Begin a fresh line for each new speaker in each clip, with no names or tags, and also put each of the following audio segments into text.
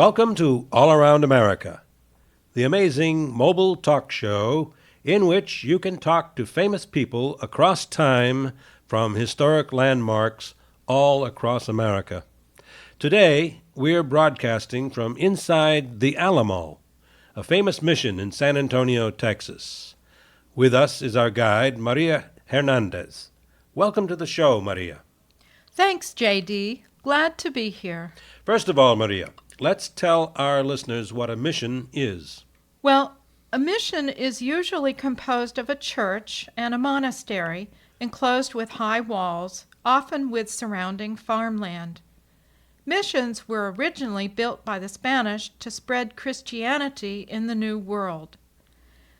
Welcome to All Around America, the amazing mobile talk show in which you can talk to famous people across time from historic landmarks all across America. Today, we're broadcasting from inside the Alamo, a famous mission in San Antonio, Texas. With us is our guide, Maria Hernandez. Welcome to the show, Maria.
Thanks, J.D. Glad to be here.
First of all, Maria, let's tell our listeners what a mission is.
Well, a mission is usually composed of a church and a monastery enclosed with high walls, often with surrounding farmland. Missions were originally built by the Spanish to spread Christianity in the New World.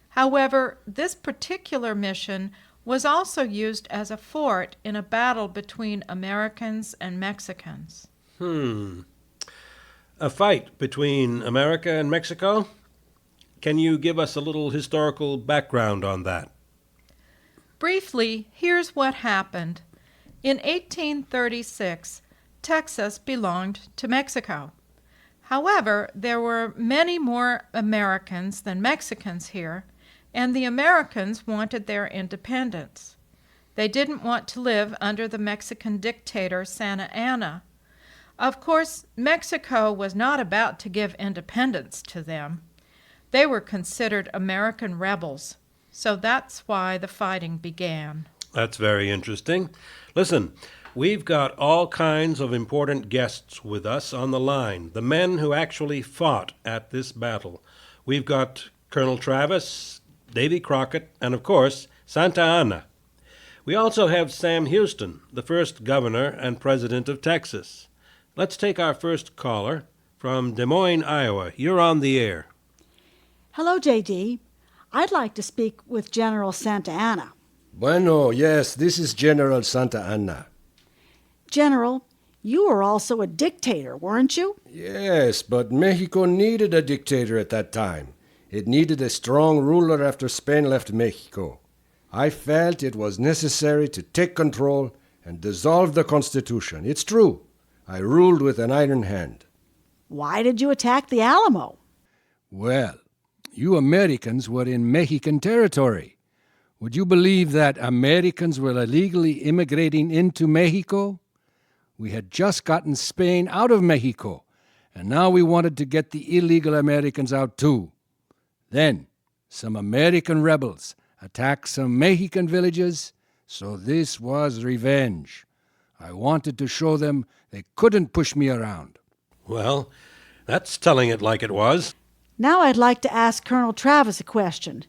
However, this particular mission was also used as a fort in a battle between Americans and Mexicans.
A fight between America and Mexico? Can you give us a little historical background on that?
Briefly, here's what happened. In 1836, Texas belonged to Mexico. However, there were many more Americans than Mexicans here, and the Americans wanted their independence. They didn't want to live under the Mexican dictator Santa Anna. Of course, Mexico was not about to give independence to them. They were considered American rebels, so that's why the fighting began.
That's very interesting. Listen, we've got all kinds of important guests with us on the line, the men who actually fought at this battle. We've got Colonel Travis, Davy Crockett, and of course, Santa Anna. We also have Sam Houston, the first governor and president of Texas. Let's take our first caller from Des Moines, Iowa. You're on the air.
Hello, J.D. I'd like to speak with General Santa Anna.
Bueno, yes, this is General Santa Anna.
General, you were also a dictator, weren't you?
Yes, but Mexico needed a dictator at that time. It needed a strong ruler after Spain left Mexico. I felt it was necessary to take control and dissolve the Constitution. It's true. I ruled with an iron hand.
Why did you attack the Alamo?
Well, you Americans were in Mexican territory. Would you believe that Americans were illegally immigrating into Mexico? We had just gotten Spain out of Mexico, and now we wanted to get the illegal Americans out too. Then, some American rebels attacked some Mexican villages, so this was revenge. I wanted to show them they couldn't push me around.
Well, that's telling it like it was.
Now I'd like to ask Colonel Travis a question.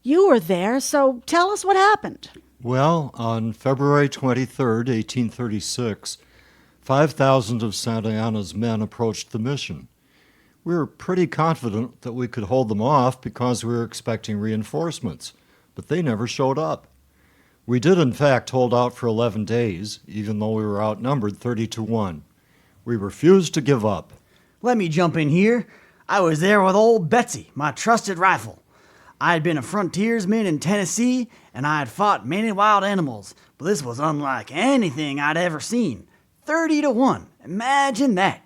You were there, so tell us what happened.
Well, on February 23rd, 1836, 5,000 of Santa Anna's men approached the mission. We were pretty confident that we could hold them off because we were expecting reinforcements, but they never showed up. We did, in fact, hold out for 11 days, even though we were outnumbered 30-1. We refused to give up.
Let me jump in here. I was there with old Betsy, my trusted rifle. I had been a frontiersman in Tennessee, and I had fought many wild animals, but this was unlike anything I'd ever seen. 30-1. Imagine that.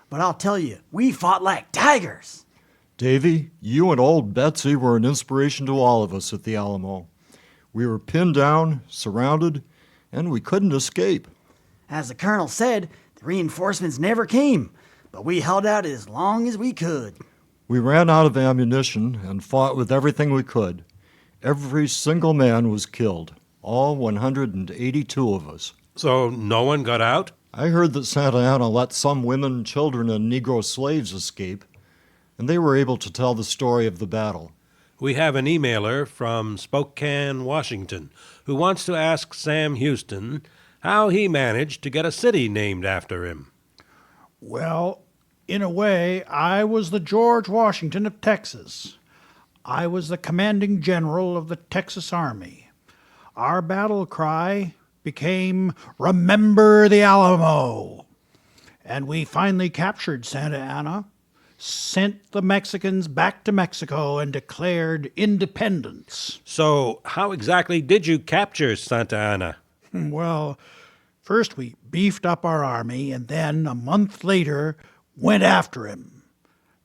But I'll tell you, we fought like tigers.
Davy, you and old Betsy were an inspiration to all of us at the Alamo. We were pinned down, surrounded, and we couldn't escape.
As the colonel said, the reinforcements never came, but we held out as long as we could.
We ran out of ammunition and fought with everything we could. Every single man was killed, all 182 of us.
So no one got out?
I heard that Santa Anna let some women, children, and Negro slaves escape, and they were able to tell the story of the battle.
We have an emailer from Spokane, Washington, who wants to ask Sam Houston how he managed to get a city named after him.
Well, in a way, I was the George Washington of Texas. I was the commanding general of the Texas Army. Our battle cry became, "Remember the Alamo!" And we finally captured Santa Anna, sent the Mexicans back to Mexico, and declared independence.
So how exactly did you capture Santa Anna?
Well, first we beefed up our army, and then, a month later, went after him.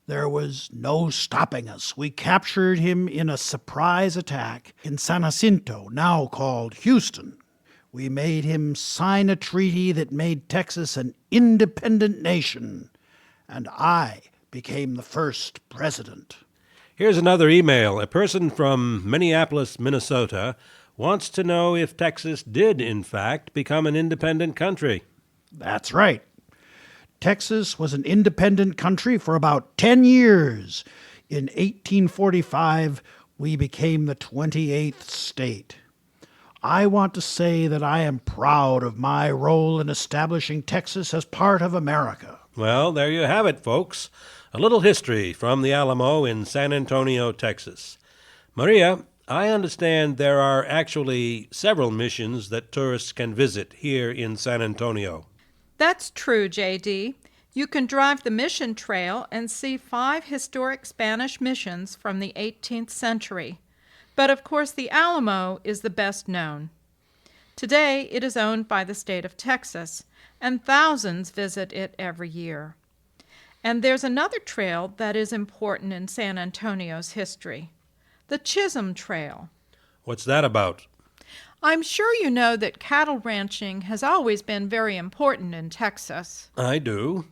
There was no stopping us. We captured him in a surprise attack in San Jacinto, now called Houston. We made him sign a treaty that made Texas an independent nation, and I became the first president.
Here's another email. A person from Minneapolis, Minnesota, wants to know if Texas did, in fact, become an independent country.
That's right. Texas was an independent country for about 10 years. In 1845, we became the 28th state. I want to say that I am proud of my role in establishing Texas as part of America.
Well, there you have it, folks. A little history from the Alamo in San Antonio, Texas. Maria, I understand there are actually several missions that tourists can visit here in San Antonio.
That's true, J.D. You can drive the Mission Trail and see 5 historic Spanish missions from the 18th century. But of course, the Alamo is the best known. Today, it is owned by the state of Texas, and thousands visit it every year. And there's another trail that is important in San Antonio's history, the Chisholm Trail.
What's that about?
I'm sure you know that cattle ranching has always been very important in Texas.
I do.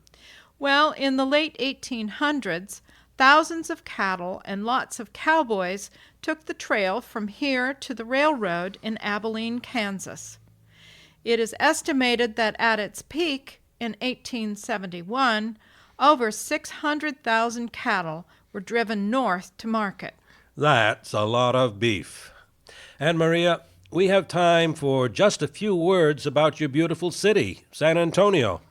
Well, in the late 1800s, thousands of cattle and lots of cowboys took the trail from here to the railroad in Abilene, Kansas. It is estimated that at its peak in 1871, over 600,000 cattle were driven north to market.
That's a lot of beef. And Maria, we have time for just a few words about your beautiful city, San Antonio.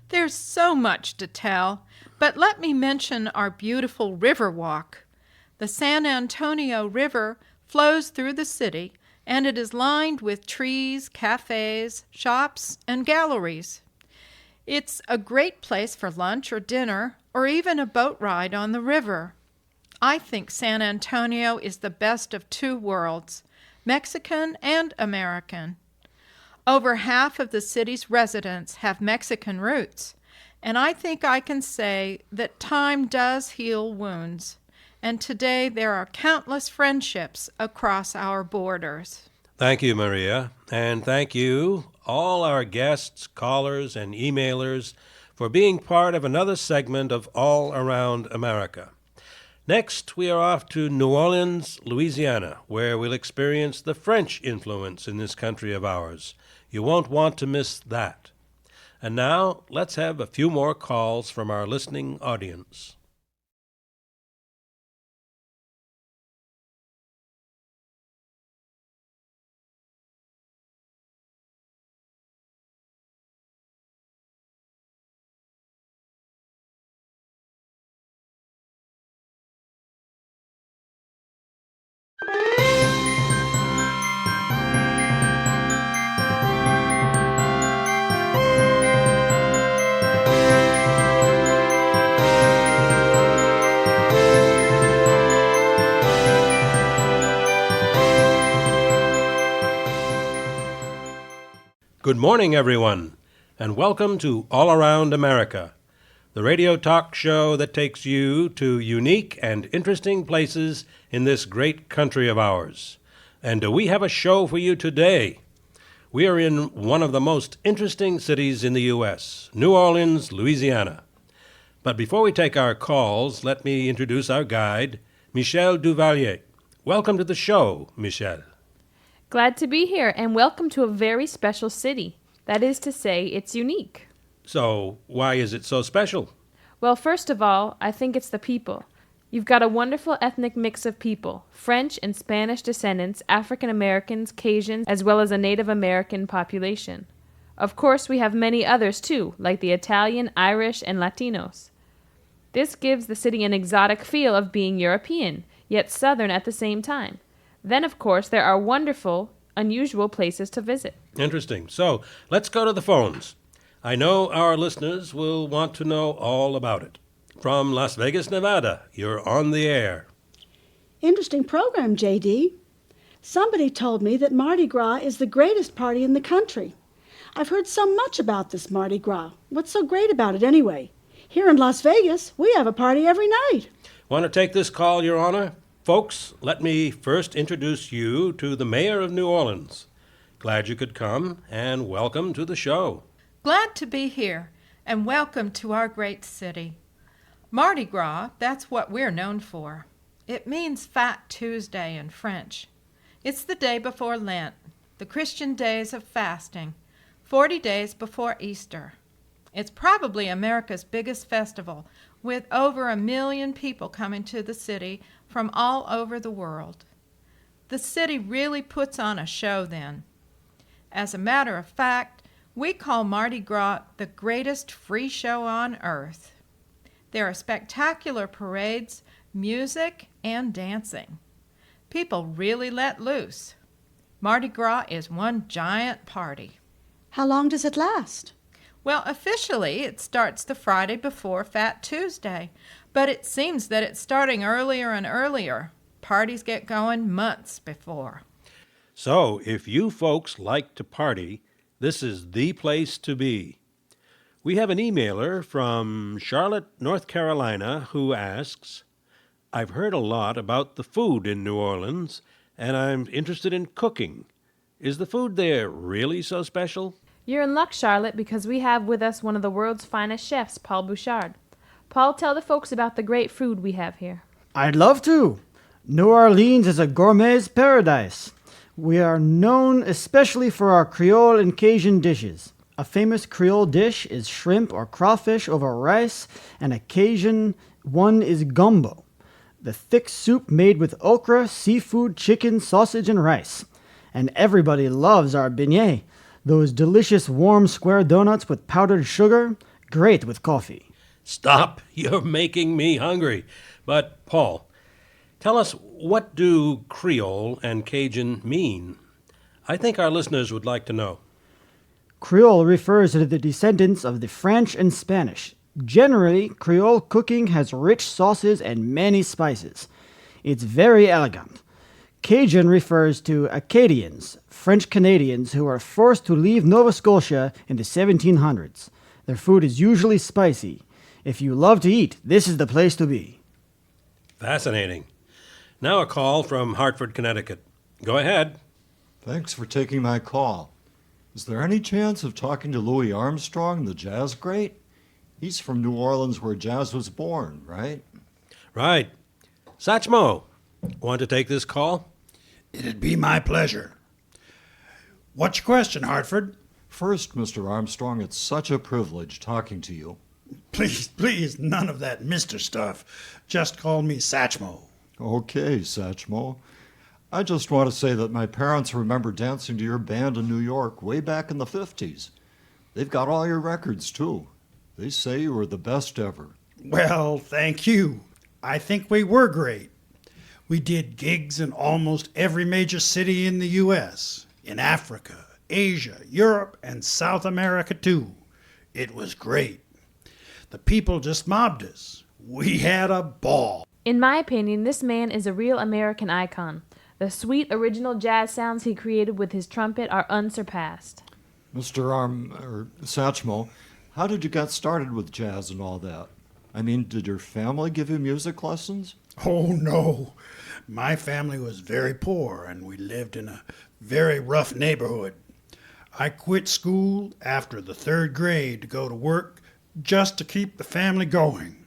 There's so much to tell, but let me mention our beautiful river walk. The San Antonio River flows through the city, and it is lined with trees, cafes, shops, and galleries. It's a great place for lunch or dinner, or even a boat ride on the river. I think San Antonio is the best of 2 worlds, Mexican and American. Over half of the city's residents have Mexican roots, and I think I can say that time does heal wounds, and today there are countless friendships across our borders.
Thank you, Maria, and thank you, all our guests, callers, and emailers, for being part of another segment of All Around America. Next, we are off to New Orleans, Louisiana, where we'll experience the French influence in this country of ours. You won't want to miss that. And now, let's have a few more calls from our listening audience. Good morning, everyone, and welcome to All Around America, the radio talk show that takes you to unique and interesting places in this great country of ours. And do we have a show for you today? We are in one of the most interesting cities in the U.S., New Orleans, Louisiana. But before we take our calls, let me introduce our guide, Michel Duvalier. Welcome to the show, Michel.
Glad to be here, and welcome to a very special city. That is to say, it's unique.
So, why is it so special?
Well, first of all, I think it's the people. You've got a wonderful ethnic mix of people, French and Spanish descendants, African Americans, Cajuns, as well as a Native American population. Of course, we have many others too, like the Italian, Irish, and Latinos. This gives the city an exotic feel of being European, yet Southern at the same time. Then, of course, there are wonderful, unusual places to visit.
Interesting. So, let's go to the phones. I know our listeners will want to know all about it. From Las Vegas, Nevada, you're on the air.
Interesting program, J.D. Somebody told me that Mardi Gras is the greatest party in the country. I've heard so much about this Mardi Gras. What's so great about it anyway? Here in Las Vegas, we have a party every night.
Want to take this call, Your Honor? Folks, let me first introduce you to the mayor of New Orleans. Glad you could come, and welcome to the show.
Glad to be here, and welcome to our great city. Mardi Gras, that's what we're known for. It means Fat Tuesday in French. It's the day before Lent, the Christian days of fasting, 40 days before Easter. It's probably America's biggest festival, with over 1 million people coming to the city from all over the world. The city really puts on a show then. As a matter of fact, we call Mardi Gras the greatest free show on earth. There are spectacular parades, music, and dancing. People really let loose. Mardi Gras is one giant party.
How long does it last?
Well, officially, it starts the Friday before Fat Tuesday, but it seems that it's starting earlier and earlier. Parties get going months before.
So, if you folks like to party, this is the place to be. We have an emailer from Charlotte, North Carolina, who asks, I've heard a lot about the food in New Orleans, and I'm interested in cooking. Is the food there really so special?
You're in luck, Charlotte, because we have with us one of the world's finest chefs, Paul Bouchard. Paul, tell the folks about the great food we have here.
I'd love to. New Orleans is a gourmet's paradise. We are known especially for our Creole and Cajun dishes. A famous Creole dish is shrimp or crawfish over rice, and a Cajun one is gumbo, the thick soup made with okra, seafood, chicken, sausage, and rice. And everybody loves our beignets, those delicious warm square donuts with powdered sugar, great with coffee.
Stop, you're making me hungry. But, Paul, tell us, what do Creole and Cajun mean? I think our listeners would like to know.
Creole refers to the descendants of the French and Spanish. Generally, Creole cooking has rich sauces and many spices. It's very elegant. Cajun refers to Acadians, French Canadians who were forced to leave Nova Scotia in the 1700s. Their food is usually spicy. If you love to eat, this is the place to be.
Fascinating. Now a call from Hartford, Connecticut. Go ahead.
Thanks for taking my call. Is there any chance of talking to Louis Armstrong, the jazz great? He's from New Orleans, where jazz was born, right?
Right. Satchmo, want to take this call?
It'd be my pleasure. What's your question, Hartford?
First, Mr. Armstrong, it's such a privilege talking to you.
Please, none of that Mr. stuff. Just call me Satchmo.
Okay, Satchmo. I just want to say that my parents remember dancing to your band in New York way back in the 50s. They've got all your records, too. They say you were the best ever.
Well, thank you. I think we were great. We did gigs in almost every major city in the U.S., in Africa, Asia, Europe, and South America, too. It was great. The people just mobbed us. We had a ball.
In my opinion, this man is a real American icon. The sweet original jazz sounds he created with his trumpet are unsurpassed.
Mr. Satchmo, how did you get started with jazz and all that? I mean, did your family give you music lessons?
Oh, no. My family was very poor, and we lived in a very rough neighborhood. I quit school after the 3rd grade to go to work just to keep the family going.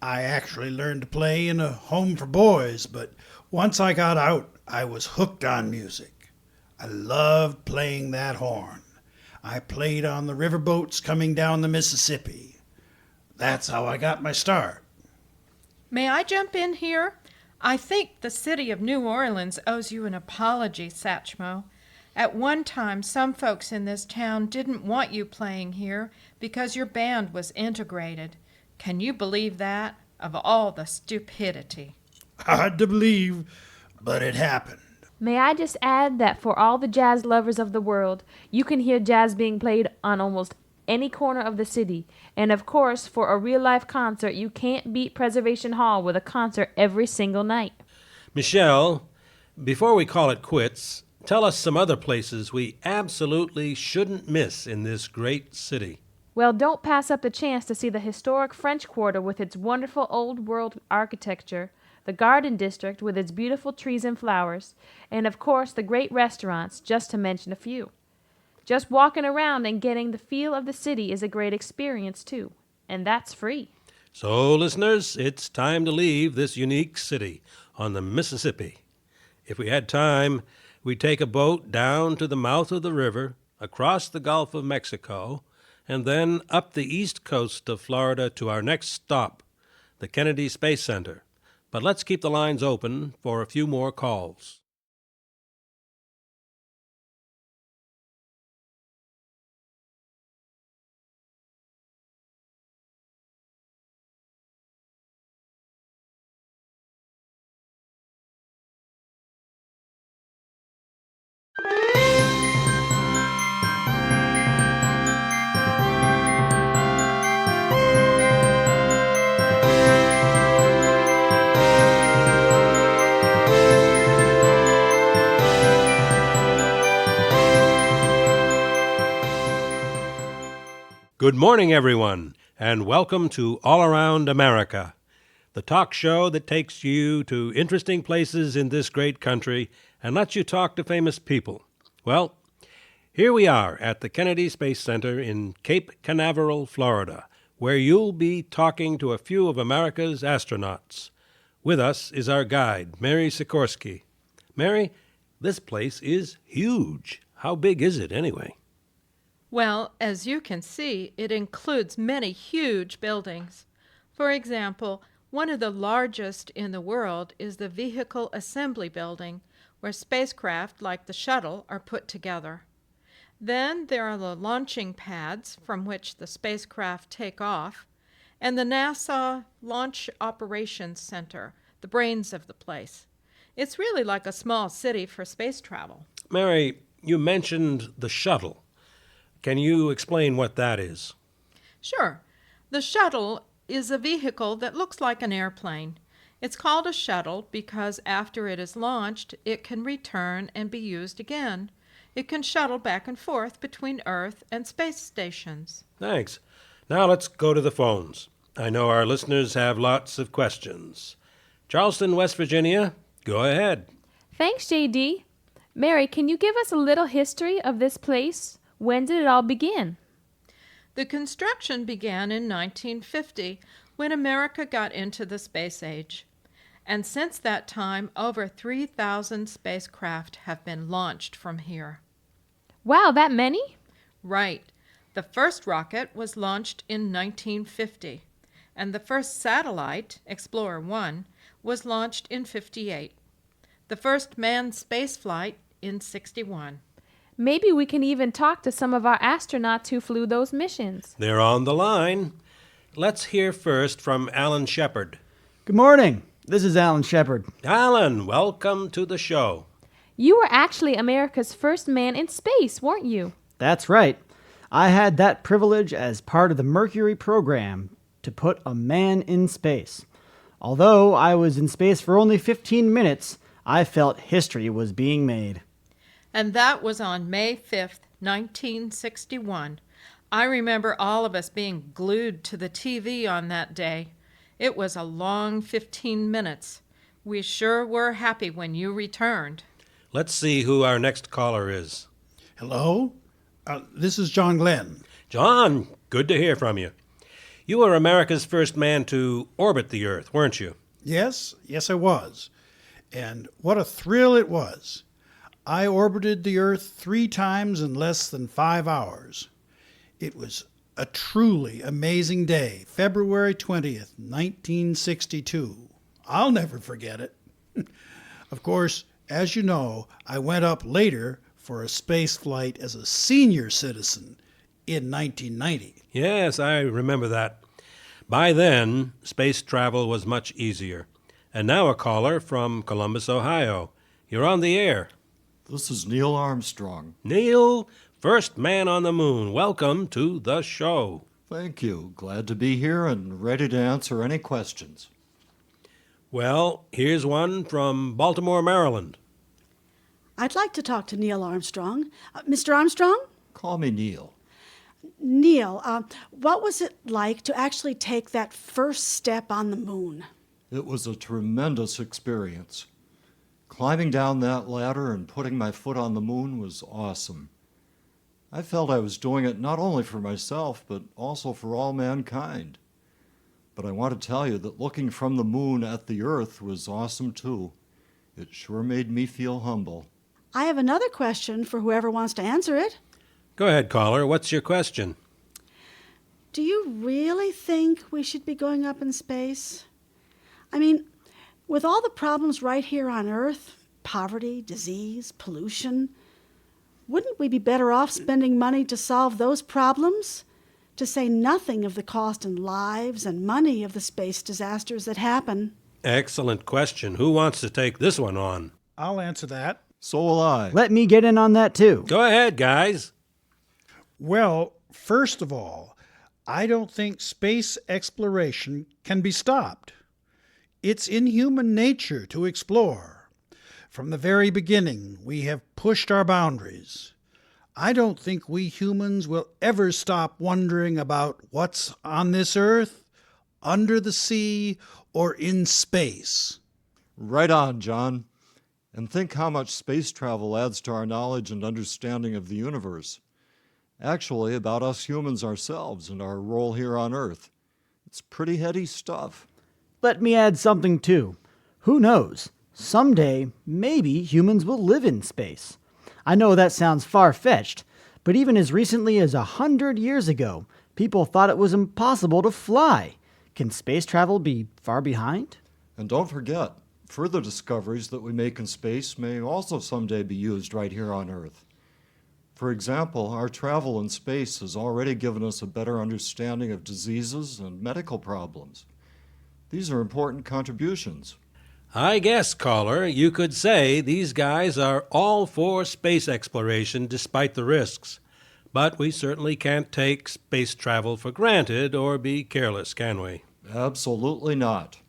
I actually learned to play in a home for boys, but once I got out, I was hooked on music. I loved playing that horn. I played on the riverboats coming down the Mississippi. That's how I got my start.
May I jump in here? I think the city of New Orleans owes you an apology, Satchmo. At one time, some folks in this town didn't want you playing here because your band was integrated. Can you believe that? Of all the stupidity.
Hard to believe, but it happened.
May I just add that for all the jazz lovers of the world, you can hear jazz being played on almost any corner of the city. And of course, for a real-life concert, you can't beat Preservation Hall with a concert every single night.
Michelle, before we call it quits, tell us some other places we absolutely shouldn't miss in this great city.
Well, don't pass up the chance to see the historic French Quarter with its wonderful old world architecture, the Garden District with its beautiful trees and flowers, and of course the great restaurants, just to mention a few. Just walking around and getting the feel of the city is a great experience too, and that's free.
So, listeners, it's time to leave this unique city on the Mississippi. If we had time, we'd take a boat down to the mouth of the river, across the Gulf of Mexico, and then up the east coast of Florida to our next stop, the Kennedy Space Center. But let's keep the lines open for a few more calls. Good morning, everyone, and welcome to All Around America, the talk show that takes you to interesting places in this great country and lets you talk to famous people. Well, here we are at the Kennedy Space Center in Cape Canaveral, Florida, where you'll be talking to a few of America's astronauts. With us is our guide, Mary Sikorsky. Mary, this place is huge. How big is it, anyway?
Well, as you can see, it includes many huge buildings. For example, one of the largest in the world is the Vehicle Assembly Building, where spacecraft like the shuttle are put together. Then there are the launching pads from which the spacecraft take off, and the NASA Launch Operations Center, the brains of the place. It's really like a small city for space travel.
Mary, you mentioned the shuttle. Can you explain what that is?
Sure. The shuttle is a vehicle that looks like an airplane. It's called a shuttle because after it is launched, it can return and be used again. It can shuttle back and forth between Earth and space stations.
Thanks. Now let's go to the phones. I know our listeners have lots of questions. Charleston, West Virginia, go ahead.
Thanks, J.D. Mary, can you give us a little history of this place? When did it all begin?
The construction began in 1950 when America got into the space age. And since that time, over 3,000 spacecraft have been launched from here.
Wow, that many?
Right. The first rocket was launched in 1950, and the first satellite, Explorer 1, was launched in 58. The first manned spaceflight in 61.
Maybe we can even talk to some of our astronauts who flew those missions.
They're on the line. Let's hear first from Alan Shepard.
Good morning. This is Alan Shepard.
Alan, welcome to the show.
You were actually America's first man in space, weren't you?
That's right. I had that privilege as part of the Mercury program to put a man in space. Although I was in space for only 15 minutes, I felt history was being made.
And that was on May 5th, 1961. I remember all of us being glued to the TV on that day. It was a long 15 minutes. We sure were happy when you returned.
Let's see who our next caller is.
Hello? This is John Glenn.
John, good to hear from you. You were America's first man to orbit the Earth, weren't you?
Yes, I was. And what a thrill it was. I orbited the Earth 3 times in less than 5 hours. It was a truly amazing day, February 20th, 1962. I'll never forget it. Of course, as you know, I went up later for a space flight as a senior citizen in 1990.
Yes, I remember that. By then, space travel was much easier. And now a caller from Columbus, Ohio. You're on the air.
This is Neil Armstrong.
Neil, first man on the moon. Welcome to the show.
Thank you. Glad to be here and ready to answer any questions.
Well, here's one from Baltimore, Maryland.
I'd like to talk to Neil Armstrong. Mr. Armstrong?
Call me Neil.
Neil, what was it like to actually take that first step on the moon?
It was a tremendous experience. Climbing down that ladder and putting my foot on the moon was awesome. I felt I was doing it not only for myself, but also for all mankind. But I want to tell you that looking from the moon at the Earth was awesome too. It sure made me feel humble.
I have another question for whoever wants to answer it.
Go ahead, caller. What's your question?
Do you really think we should be going up in space? I mean, with all the problems right here on Earth, poverty, disease, pollution, wouldn't we be better off spending money to solve those problems? To say nothing of the cost in lives and money of the space disasters that happen.
Excellent question. Who wants to take this one on?
I'll answer that.
So will I.
Let me get in on that too.
Go ahead, guys.
Well, first of all, I don't think space exploration can be stopped. It's in human nature to explore. From the very beginning, we have pushed our boundaries. I don't think we humans will ever stop wondering about what's on this earth, under the sea, or in space.
Right on, John. And think how much space travel adds to our knowledge and understanding of the universe. Actually, about us humans ourselves and our role here on Earth. It's pretty heady stuff.
Let me add something too. Who knows? Someday, maybe humans will live in space. I know that sounds far-fetched, but even as recently as 100 years ago, people thought it was impossible to fly. Can space travel be far behind?
And don't forget, further discoveries that we make in space may also someday be used right here on Earth. For example, our travel in space has already given us a better understanding of diseases and medical problems. These are important contributions.
I guess, caller, you could say these guys are all for space exploration despite the risks. But we certainly can't take space travel for granted or be careless, can we?
Absolutely not.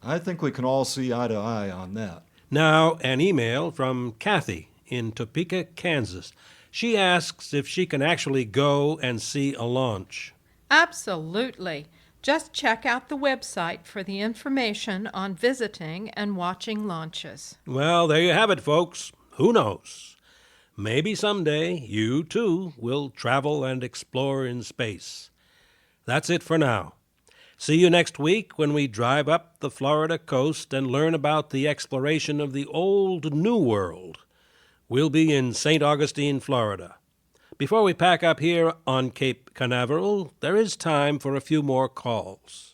I think we can all see eye to eye on that.
Now, an email from Kathy in Topeka, Kansas. She asks if she can actually go and see a launch.
Absolutely. Just check out the website for the information on visiting and watching launches.
Well, there you have it, folks. Who knows? Maybe someday you, too, will travel and explore in space. That's it for now. See you next week when we drive up the Florida coast and learn about the exploration of the old New World. We'll be in St. Augustine, Florida. Before we pack up here on Cape Canaveral, there is time for a few more calls.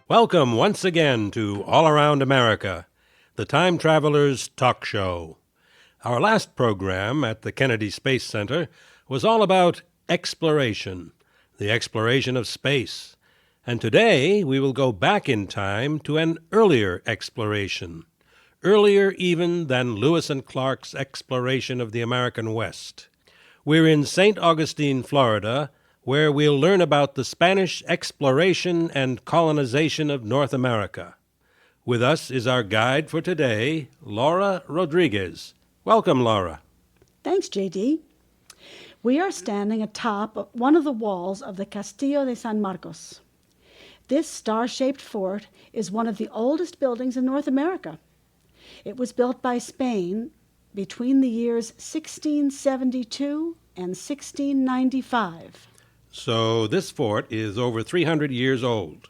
Welcome once again to All Around America, the Time Traveler's Talk Show. Our last program at the Kennedy Space Center was all about exploration, the exploration of space. And today we will go back in time to an earlier exploration, earlier even than Lewis and Clark's exploration of the American West. We're in St. Augustine, Florida, where we'll learn about the Spanish exploration and colonization of North America. With us is our guide for today, Laura Rodriguez. Welcome, Laura.
Thanks, J.D. We are standing atop one of the walls of the Castillo de San Marcos. This star-shaped fort is one of the oldest buildings in North America. It was built by Spain between the years 1672 and 1695.
So this fort is over 300 years old.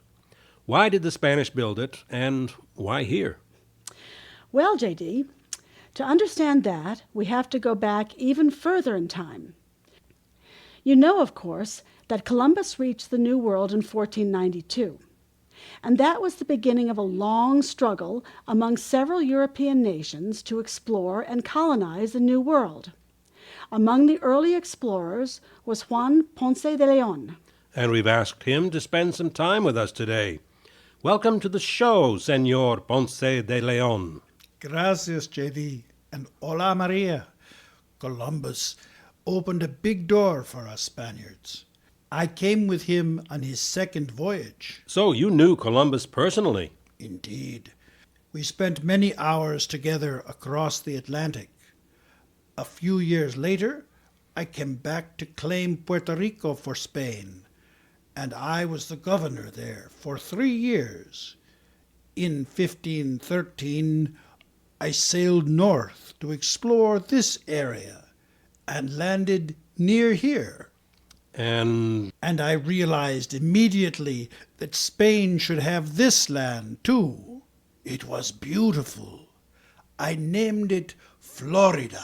Why did the Spanish build it, and why here?
Well, J.D., to understand that, we have to go back even further in time. You know, of course, that Columbus reached the New World in 1492. And that was the beginning of a long struggle among several European nations to explore and colonize the New World. Among the early explorers was Juan Ponce de León.
And we've asked him to spend some time with us today. Welcome to the show, Senor Ponce de León.
Gracias, J.D. And hola, Maria. Columbus opened a big door for us Spaniards. I came with him on his second voyage.
So you knew Columbus personally?
Indeed. We spent many hours together across the Atlantic. A few years later, I came back to claim Puerto Rico for Spain, and I was the governor there for 3 years. In 1513, I sailed north to explore this area and landed near here. And I realized immediately that Spain should have this land too. It was beautiful. I named it Florida.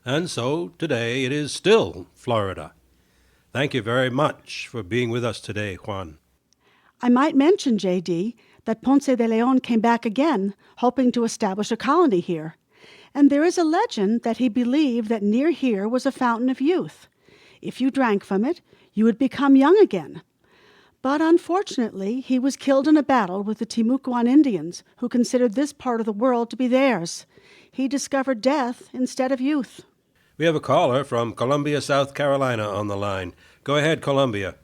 And so today it is still Florida. Thank you very much for being with us today, Juan.
I might mention, J.D., that Ponce de León came back again, hoping to establish a colony here. And there is a legend that he believed that near here was a fountain of youth. If you drank from it, you would become young again. But unfortunately, he was killed in a battle with the Timucuan Indians, who considered this part of the world to be theirs. He discovered death instead of youth.
We have a caller from Columbia, South Carolina on the line. Go ahead, Columbia.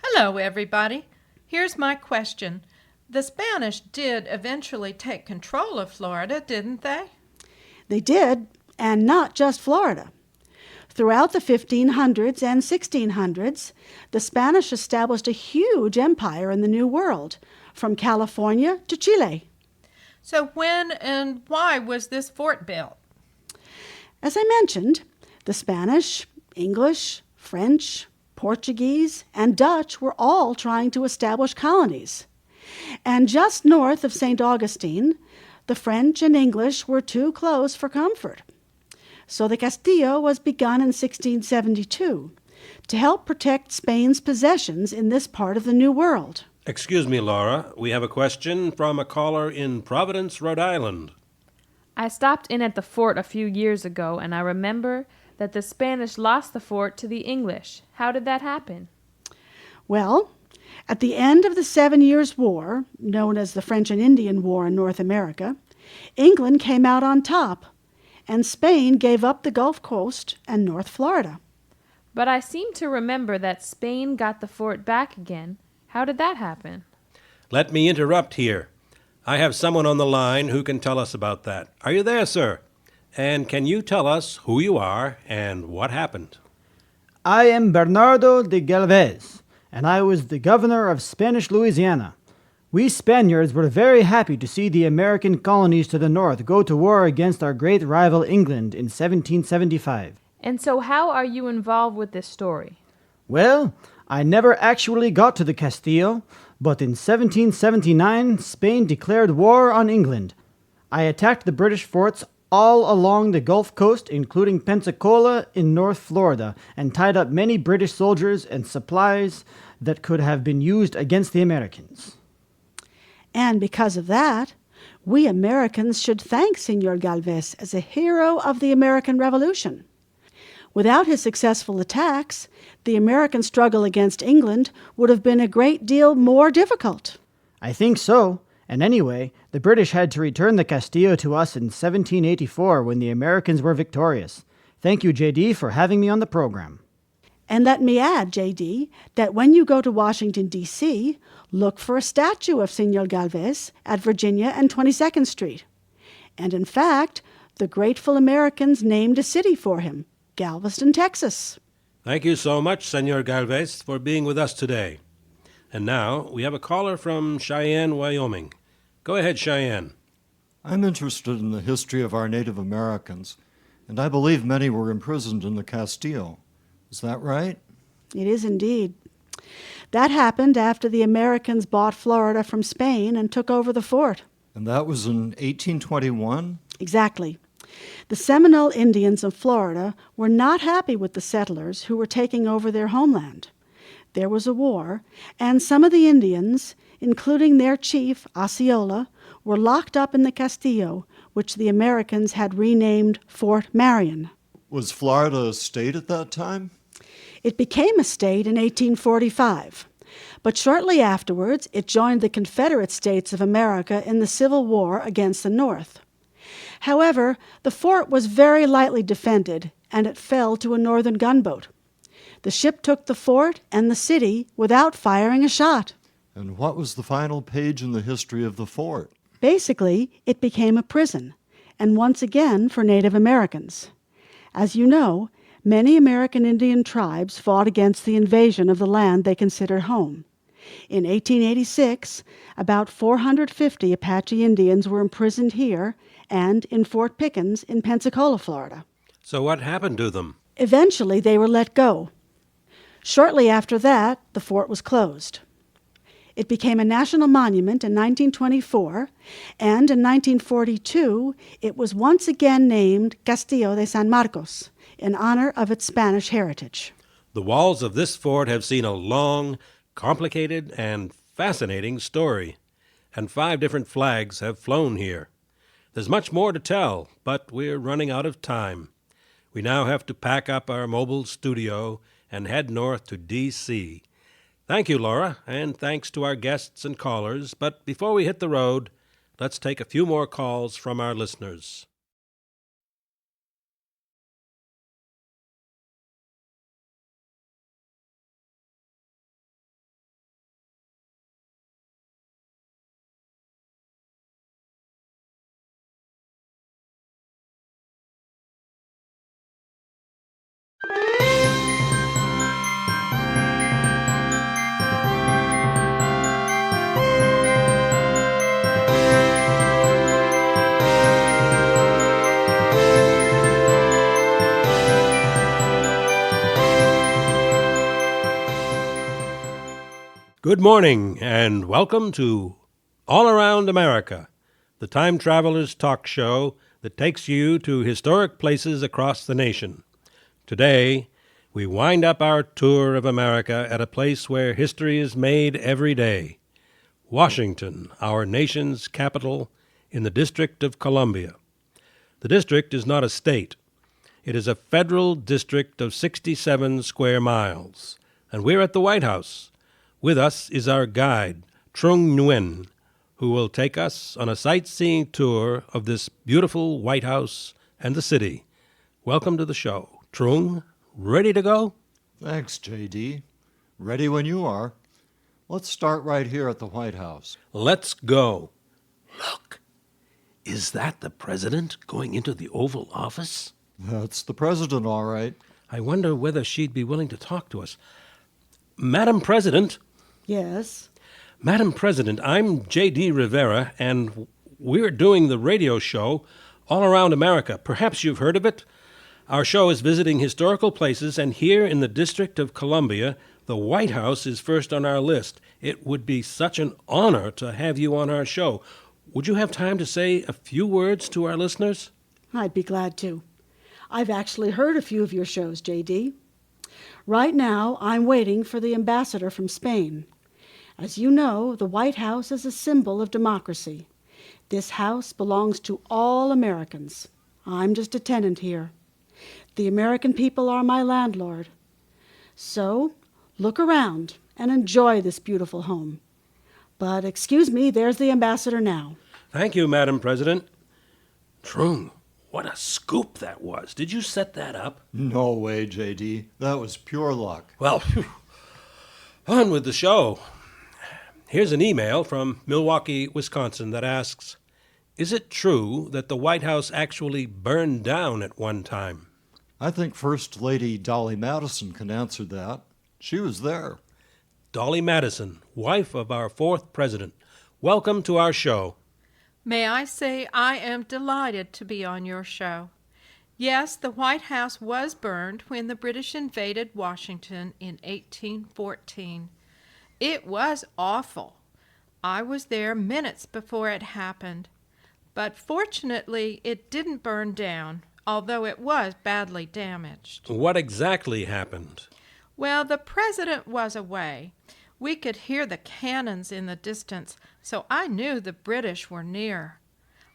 Hello, everybody. Here's my question. The Spanish did eventually take control of Florida, didn't they?
They did, and not just Florida. Throughout the 1500s and 1600s, the Spanish established a huge empire in the New World, from California to Chile.
So when and why was this fort built?
As I mentioned, the Spanish, English, French, Portuguese, and Dutch were all trying to establish colonies. And just north of St. Augustine, the French and English were too close for comfort. So the Castillo was begun in 1672 to help protect Spain's possessions in this part of the New World.
Excuse me, Laura. We have a question from a caller in Providence, Rhode Island.
I stopped in at the fort a few years ago, and I remember that the Spanish lost the fort to the English. How did that happen?
Well, at the end of the 7 Years' War, known as the French and Indian War in North America, England came out on top, and Spain gave up the Gulf Coast and North Florida.
But I seem to remember that Spain got the fort back again. How did that happen?
Let me interrupt here. I have someone on the line who can tell us about that. Are you there, sir? And can you tell us who you are and what happened?
I am Bernardo de Galvez, and I was the governor of Spanish Louisiana. We Spaniards were very happy to see the American colonies to the north go to war against our great rival England in 1775.
And so how are you involved with this story?
Well, I never actually got to the Castillo, but in 1779, Spain declared war on England. I attacked the British forts all along the Gulf Coast, including Pensacola in North Florida, and tied up many British soldiers and supplies that could have been used against the Americans.
And because of that, we Americans should thank Senor Galvez as a hero of the American Revolution. Without his successful attacks, the American struggle against England would have been a great deal more difficult.
I think so. And anyway, the British had to return the Castillo to us in 1784 when the Americans were victorious. Thank you, J.D., for having me on the program.
And let me add, J.D., that when you go to Washington, D.C., look for a statue of Senor Galvez at Virginia and 22nd Street. And in fact, the grateful Americans named a city for him, Galveston, Texas.
Thank you so much, Senor Galvez, for being with us today. And now we have a caller from Cheyenne, Wyoming. Go ahead, Cheyenne.
I'm interested in the history of our Native Americans, and I believe many were imprisoned in the Castillo. Is that right?
It is indeed. That happened after the Americans bought Florida from Spain and took over the fort.
And that was in 1821?
Exactly. The Seminole Indians of Florida were not happy with the settlers who were taking over their homeland. There was a war, and some of the Indians, including their chief, Osceola, were locked up in the Castillo, which the Americans had renamed Fort Marion.
Was Florida a state at that time?
It became a state in 1845, but shortly afterwards it joined the Confederate States of America in the Civil War against the North. However, the fort was very lightly defended, and it fell to a Northern gunboat. The ship took the fort and the city without firing a shot.
And what was the final page in the history of the fort?
Basically, it became a prison, and once again for Native Americans. As you know, many American Indian tribes fought against the invasion of the land they considered home. In 1886, about 450 Apache Indians were imprisoned here and in Fort Pickens in Pensacola, Florida.
So what happened to them?
Eventually, they were let go. Shortly after that, the fort was closed. It became a national monument in 1924, and in 1942, it was once again named Castillo de San Marcos, in honor of its Spanish heritage.
The walls of this fort have seen a long, complicated, and fascinating story, and 5 different flags have flown here. There's much more to tell, but we're running out of time. We now have to pack up our mobile studio and head north to D.C. Thank you, Laura, and thanks to our guests and callers. But before we hit the road, let's take a few more calls from our listeners. Good morning, and welcome to All Around America, the time traveler's talk show that takes you to historic places across the nation. Today, we wind up our tour of America at a place where history is made every day, Washington, our nation's capital, in the District of Columbia. The district is not a state. It is a federal district of 67 square miles, and we're at the White House. With us is our guide, Trung Nguyen, who will take us on a sightseeing tour of this beautiful White House and the city. Welcome to the show. Trung, ready to go?
Thanks, J.D. Ready when you are. Let's start right here at the White House.
Let's go. Look, is that the president going into the Oval Office?
That's the president, all right.
I wonder whether she'd be willing to talk to us. Madam President.
Yes?
Madam President, I'm J.D. Rivera, and we're doing the radio show All Around America. Perhaps you've heard of it? Our show is visiting historical places, and here in the District of Columbia, the White House is first on our list. It would be such an honor to have you on our show. Would you have time to say a few words to our listeners?
I'd be glad to. I've actually heard a few of your shows, J.D. Right now, I'm waiting for the ambassador from Spain. As you know, the White House is a symbol of democracy. This house belongs to all Americans. I'm just a tenant here. The American people are my landlord. So, look around and enjoy this beautiful home. But excuse me, there's the ambassador now.
Thank you, Madam President. Trung, what a scoop that was. Did you set that up?
No way, J.D. That was pure luck.
Well, phew. On with the show. Here's an email from Milwaukee, Wisconsin that asks, is it true that the White House actually burned down at one time?
I think First Lady Dolly Madison can answer that. She was there.
Dolly Madison, wife of our 4th president. Welcome to our show.
May I say I am delighted to be on your show. Yes, the White House was burned when the British invaded Washington in 1814. It was awful. I was there minutes before it happened. But fortunately, it didn't burn down, although it was badly damaged.
What exactly happened?
Well, the president was away. We could hear the cannons in the distance, so I knew the British were near.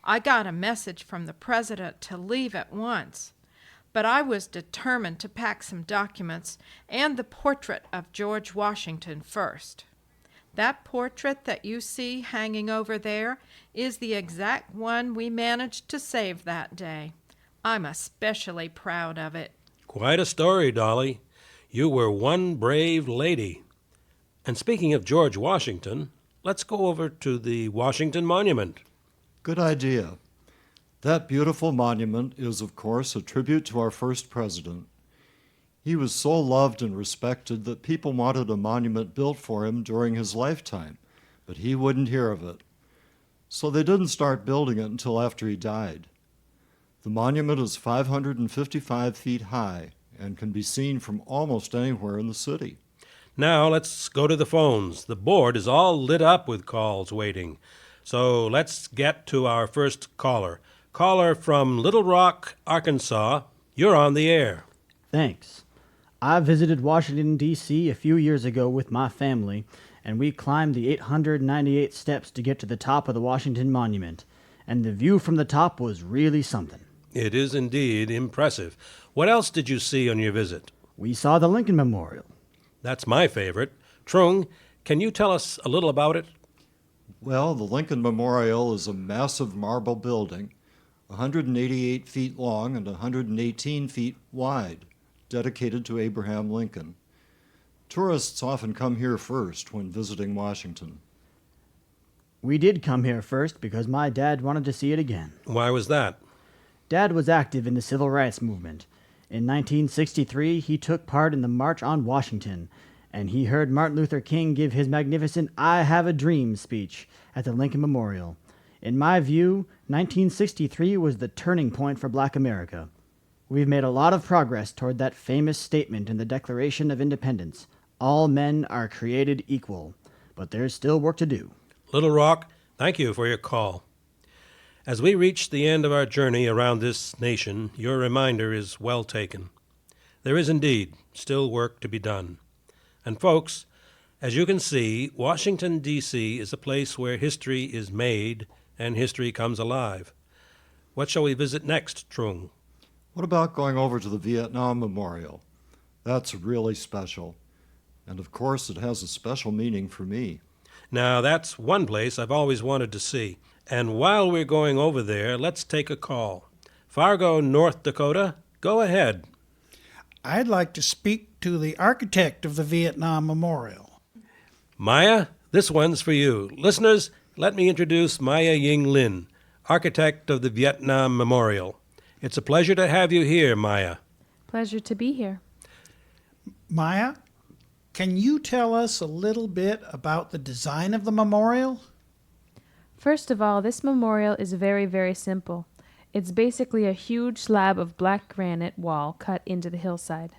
I got a message from the president to leave at once, but I was determined to pack some documents and the portrait of George Washington first. That portrait that you see hanging over there is the exact one we managed to save that day. I'm especially proud of it.
Quite a story, Dolly. You were one brave lady. And speaking of George Washington, let's go over to the Washington Monument.
Good idea. That beautiful monument is, of course, a tribute to our first president. He was so loved and respected that people wanted a monument built for him during his lifetime, but he wouldn't hear of it. So they didn't start building it until after he died. The monument is 555 feet high and can be seen from almost anywhere in the city.
Now let's go to the phones. The board is all lit up with calls waiting. So let's get to our first caller. Caller from Little Rock, Arkansas. You're on the air.
Thanks. I visited Washington, D.C. a few years ago with my family, and we climbed the 898 steps to get to the top of the Washington Monument, and the view from the top was really something.
It is indeed impressive. What else did you see on your visit?
We saw the Lincoln Memorial.
That's my favorite. Trung, can you tell us a little about it?
Well, the Lincoln Memorial is a massive marble building, 188 feet long and 118 feet wide, dedicated to Abraham Lincoln. Tourists often come here first when visiting Washington.
We did come here first because my dad wanted to see it again.
Why was that?
Dad was active in the civil rights movement. In 1963, he took part in the March on Washington, and he heard Martin Luther King give his magnificent I Have a Dream speech at the Lincoln Memorial. In my view, 1963 was the turning point for Black America. We've made a lot of progress toward that famous statement in the Declaration of Independence. All men are created equal, but there's still work to do.
Little Rock, thank you for your call. As we reach the end of our journey around this nation, your reminder is well taken. There is indeed still work to be done. And folks, as you can see, Washington, D.C. is a place where history is made and history comes alive. What shall we visit next, Trung?
What about going over to the Vietnam Memorial? That's really special. And of course, it has a special meaning for me.
Now, that's one place I've always wanted to see. And while we're going over there, let's take a call. Fargo, North Dakota, go ahead.
I'd like to speak to the architect of the Vietnam Memorial.
Maya, this one's for you. Listeners, let me introduce Maya Ying Lin, architect of the Vietnam Memorial. It's a pleasure to have you here, Maya.
Pleasure to be here.
Maya, can you tell us a little bit about the design of the memorial?
First of all, this memorial is very, very simple. It's basically a huge slab of black granite wall cut into the hillside.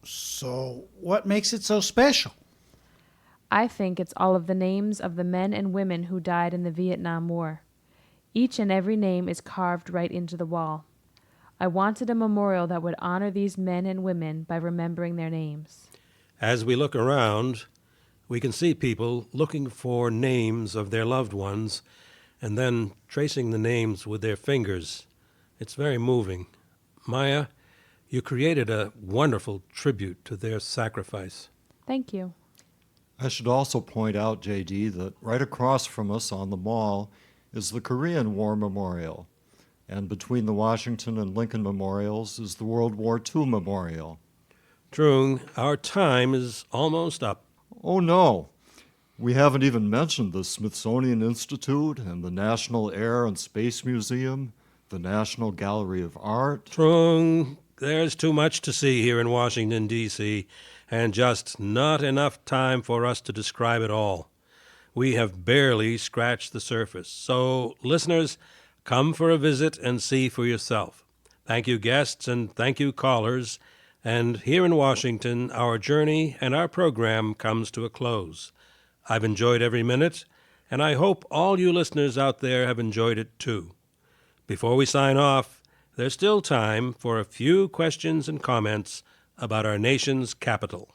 So, what makes it so special?
I think it's all of the names of the men and women who died in the Vietnam War. Each and every name is carved right into the wall. I wanted a memorial that would honor these men and women by remembering their names.
As we look around, we can see people looking for names of their loved ones and then tracing the names with their fingers. It's very moving. Maya, you created a wonderful tribute to their sacrifice.
Thank you.
I should also point out, J.D., that right across from us on the mall is the Korean War Memorial, and between the Washington and Lincoln Memorials is the World War II Memorial.
Trung, our time is almost up.
Oh, no. We haven't even mentioned the Smithsonian Institute and the National Air and Space Museum, the National Gallery of Art.
Trung, there's too much to see here in Washington, D.C., and just not enough time for us to describe it all. We have barely scratched the surface. So, listeners, come for a visit and see for yourself. Thank you, guests, and thank you, callers. And here in Washington, our journey and our program comes to a close. I've enjoyed every minute, and I hope all you listeners out there have enjoyed it too. Before we sign off, there's still time for a few questions and comments about our nation's capital.